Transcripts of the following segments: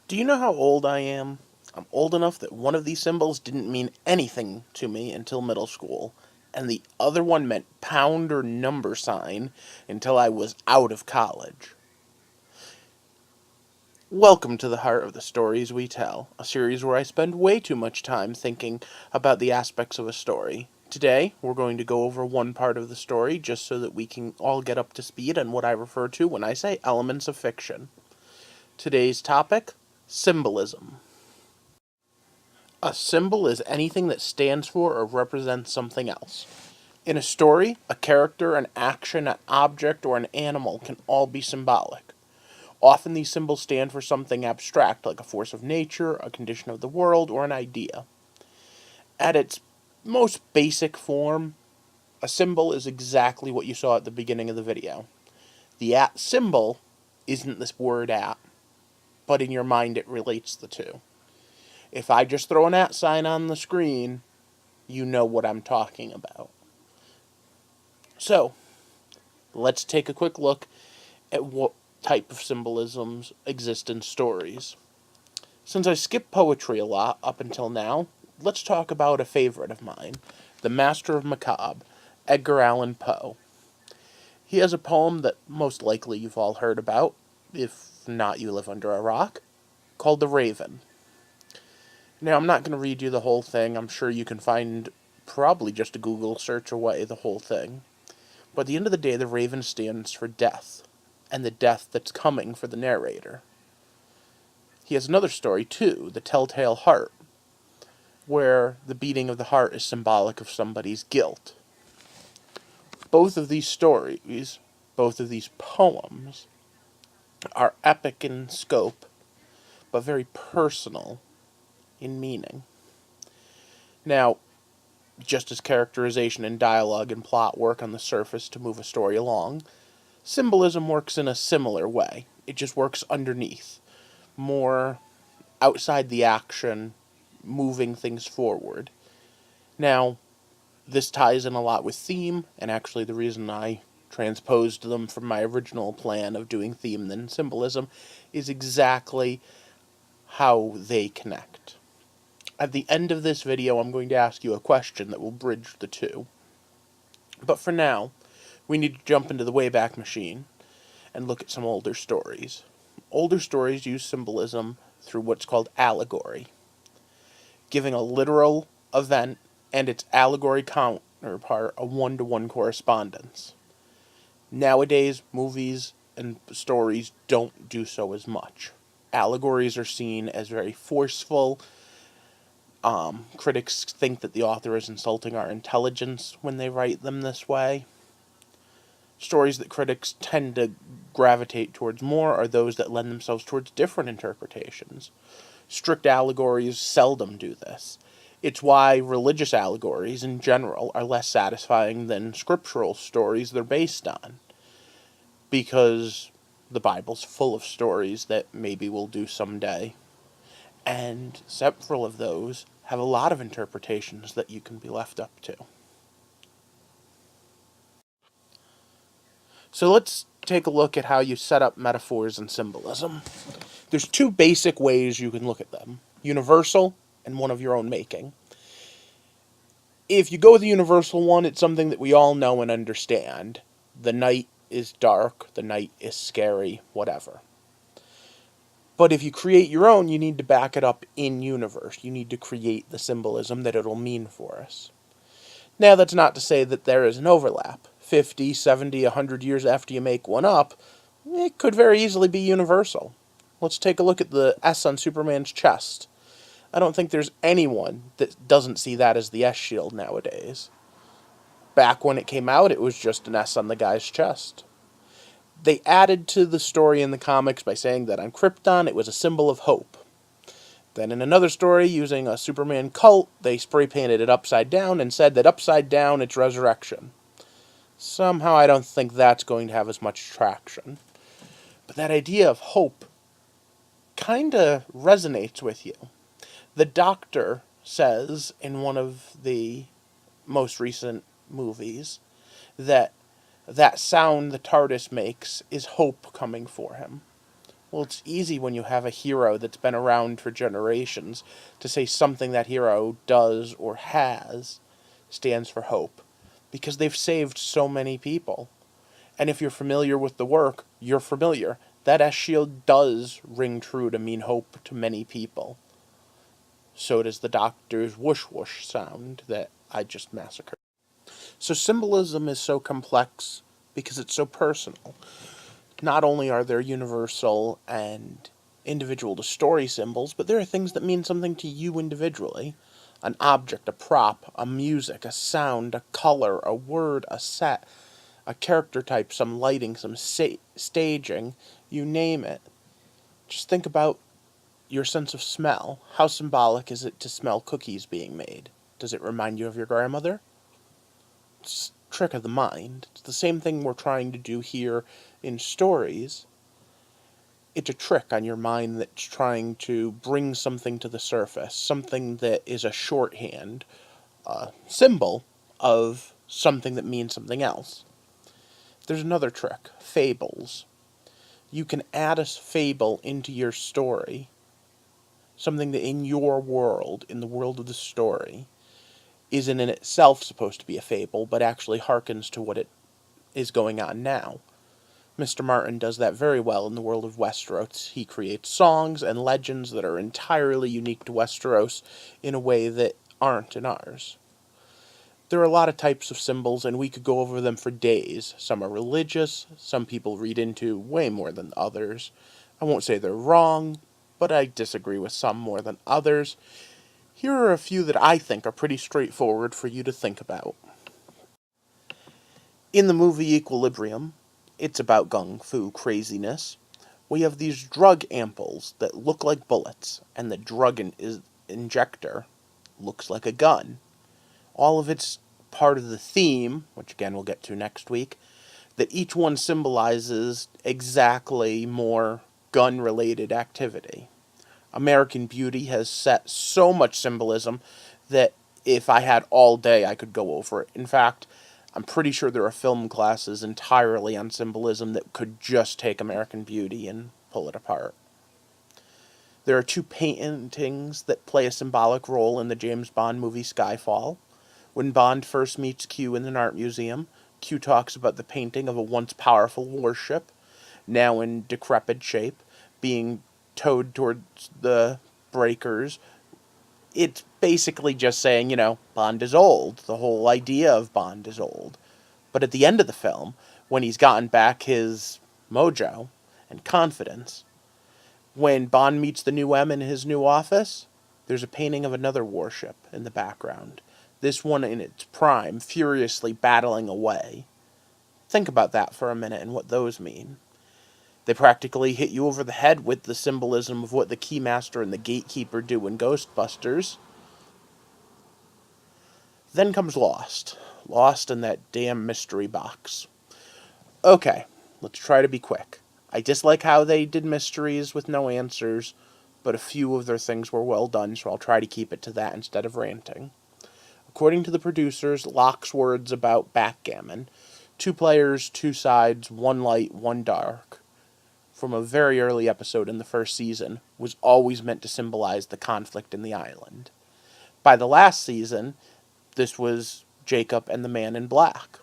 Do you know how old I am? I'm old enough that one of these symbols didn't mean anything to me until middle school, and the other one meant pound or number sign until I was out of college. Welcome to the heart of the stories we tell, a series where I spend way too much time thinking about the aspects of a story. Today, we're going to go over one part of the story just so that we can all get up to speed on what I refer to when I say elements of fiction. Today's topic: symbolism. A symbol is anything that stands for or represents something else. In a story, a character, an action, an object, or an animal can all be symbolic. Often these symbols stand for something abstract, like a force of nature, a condition of the world, or an idea. At its most basic form, a symbol is exactly what you saw at the beginning of the video. The at symbol isn't this word at, but in your mind it relates the two. If I just throw an at sign on the screen, you know what I'm talking about. So, let's take a quick look at what type of symbolisms exist in stories. Since I skip poetry a lot up until now, let's talk about a favorite of mine, The Master of Macabre, Edgar Allan Poe. He has a poem that most likely you've all heard about, if not you live under a rock, called The Raven. Now, I'm not going to read you the whole thing. I'm sure you can find probably just a Google search away the whole thing. But at the end of the day, the raven stands for death, and the death that's coming for the narrator. He has another story, too, The Telltale Heart, where the beating of the heart is symbolic of somebody's guilt. Both of these stories, both of these poems, are epic in scope, but very personal in meaning. Now, just as characterization and dialogue and plot work on the surface to move a story along, symbolism works in a similar way. It just works underneath, more outside the action, moving things forward. Now, this ties in a lot with theme, and actually the reason I transposed them from my original plan of doing theme then symbolism is exactly how they connect. At the end of this video, I'm going to ask you a question that will bridge the two. But for now, we need to jump into the Wayback Machine and look at some older stories. Older stories use symbolism through what's called allegory, giving a literal event and its allegory counterpart a one-to-one correspondence. Nowadays, movies and stories don't do so as much. Allegories are seen as very forceful. Critics think that the author is insulting our intelligence when they write them this way. Stories that critics tend to gravitate towards more are those that lend themselves towards different interpretations. Strict allegories seldom do this. It's why religious allegories in general are less satisfying than scriptural stories they're based on, because the Bible's full of stories that maybe we'll do someday, and several of those have a lot of interpretations that you can be left up to. So let's take a look at how you set up metaphors and symbolism. There's two basic ways you can look at them: universal and one of your own making. If you go with the universal one, it's something that we all know and understand. The night is dark, the night is scary, whatever. But if you create your own, you need to back it up in universe. You need to create the symbolism that it'll mean for us. Now, that's not to say that there is an overlap. 50, 70, 100 years after you make one up, it could very easily be universal. Let's take a look at the S on Superman's chest. I don't think there's anyone that doesn't see that as the S shield nowadays. Back when it came out, it was just an S on the guy's chest. They added to the story in the comics by saying that on Krypton it was a symbol of hope. Then in another story, using a Superman cult, they spray painted it upside down and said that upside down it's resurrection. Somehow I don't think that's going to have as much traction. But that idea of hope kinda resonates with you. The Doctor says in one of the most recent movies that sound the TARDIS makes is hope coming for him. Well, it's easy when you have a hero that's been around for generations to say something that hero does or has stands for hope, because they've saved so many people. And if you're familiar with the work, you're familiar. That S shield does ring true to mean hope to many people. So does the doctor's whoosh whoosh sound that I just massacred. So symbolism is so complex because it's so personal. Not only are there universal and individual to story symbols, but there are things that mean something to you individually. An object, a prop, a music, a sound, a color, a word, a set, a character type, some lighting, some staging, you name it. Just think about your sense of smell. How symbolic is it to smell cookies being made? Does it remind you of your grandmother? It's a trick of the mind. It's the same thing we're trying to do here in stories. It's a trick on your mind that's trying to bring something to the surface, something that is a shorthand, a symbol of something that means something else. There's another trick, fables. You can add a fable into your story, something that in your world, in the world of the story, isn't in itself supposed to be a fable, but actually harkens to what it is going on now. Mr. Martin does that very well in the world of Westeros. He creates songs and legends that are entirely unique to Westeros in a way that aren't in ours. There are a lot of types of symbols, and we could go over them for days. Some are religious, some people read into way more than others. I won't say they're wrong, but I disagree with some more than others. Here are a few that I think are pretty straightforward for you to think about. In the movie Equilibrium, it's about gung fu craziness. We have these drug ampoules that look like bullets, and the drug injector looks like a gun. All of it's part of the theme, which again we'll get to next week, that each one symbolizes exactly more gun-related activity. American Beauty has set so much symbolism that if I had all day, I could go over it. In fact, I'm pretty sure there are film classes entirely on symbolism that could just take American Beauty and pull it apart. There are two paintings that play a symbolic role in the James Bond movie Skyfall. When Bond first meets Q in an art museum, Q talks about the painting of a once powerful warship, now in decrepit shape, being towed towards the breakers. It's basically just saying, Bond is old. The whole idea of Bond is old. But at the end of the film, when he's gotten back his mojo and confidence, when Bond meets the new M in his new office, there's a painting of another warship in the background. This one in its prime, furiously battling away. Think about that for a minute and what those mean. They practically hit you over the head with the symbolism of what the Keymaster and the Gatekeeper do in Ghostbusters. Then comes Lost. Lost in that damn mystery box. Okay, let's try to be quick. I dislike how they did mysteries with no answers, but a few of their things were well done, so I'll try to keep it to that instead of ranting. According to the producers, Locke's words about backgammon, 2 players, 2 sides, 1 light, 1 dark, from a very early episode in the first season, was always meant to symbolize the conflict in the island. By the last season, this was Jacob and the Man in Black.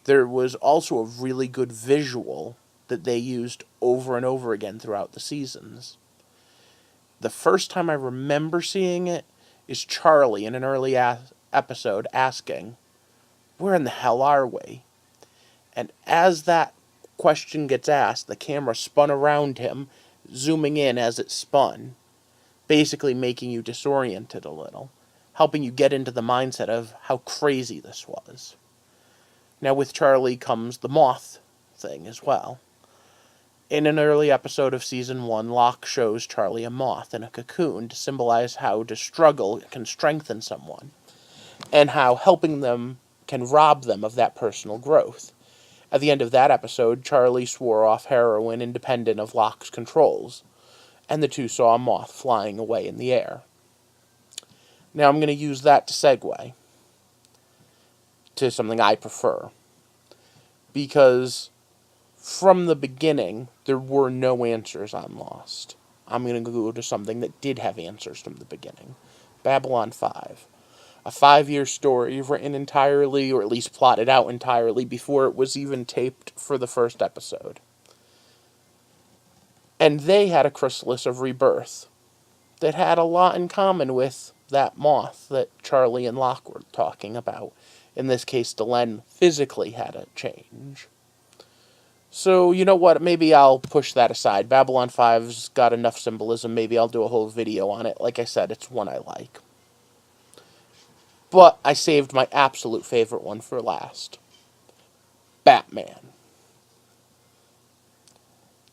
There was also a really good visual that they used over and over again throughout the seasons. The first time I remember seeing it is Charlie in an early episode asking, "Where in the hell are we?" And as that question gets asked, the camera spun around him, zooming in as it spun, basically making you disoriented a little, helping you get into the mindset of how crazy this was. Now with Charlie comes the moth thing as well. In an early episode of Season 1, Locke shows Charlie a moth in a cocoon to symbolize how to struggle can strengthen someone, and how helping them can rob them of that personal growth. At the end of that episode, Charlie swore off heroin independent of Locke's controls, and the two saw a moth flying away in the air. Now I'm going to use that to segue to something I prefer, because from the beginning, there were no answers on Lost. I'm going to go to something that did have answers from the beginning. Babylon 5. A 5-year story written entirely, or at least plotted out entirely, before it was even taped for the first episode. And they had a chrysalis of rebirth that had a lot in common with that moth that Charlie and Locke were talking about. In this case, Delenn physically had a change. So, you know what? Maybe I'll push that aside. Babylon 5's got enough symbolism. Maybe I'll do a whole video on it. Like I said, it's one I like. But I saved my absolute favorite one for last. Batman.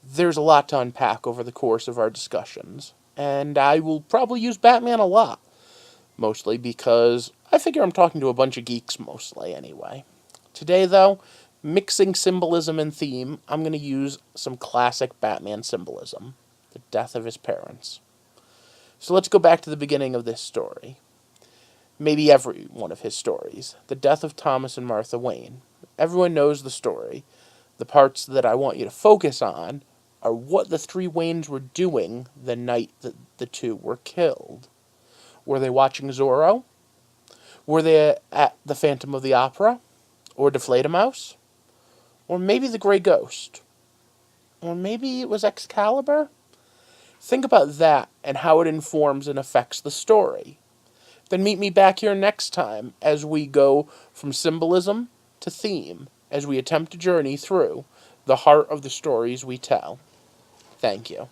There's a lot to unpack over the course of our discussions. And I will probably use Batman a lot. Mostly because I figure I'm talking to a bunch of geeks mostly anyway. Today, though, mixing symbolism and theme, I'm going to use some classic Batman symbolism. The death of his parents. So let's go back to the beginning of this story. Maybe every one of his stories. The death of Thomas and Martha Wayne. Everyone knows the story. The parts that I want you to focus on are what the three Waynes were doing the night that the two were killed. Were they watching Zorro? Were they at the Phantom of the Opera? Or Deflate-A-Mouse? Or maybe the Grey Ghost? Or maybe it was Excalibur? Think about that and how it informs and affects the story. Then meet me back here next time as we go from symbolism to theme, as we attempt to journey through the heart of the stories we tell. Thank you.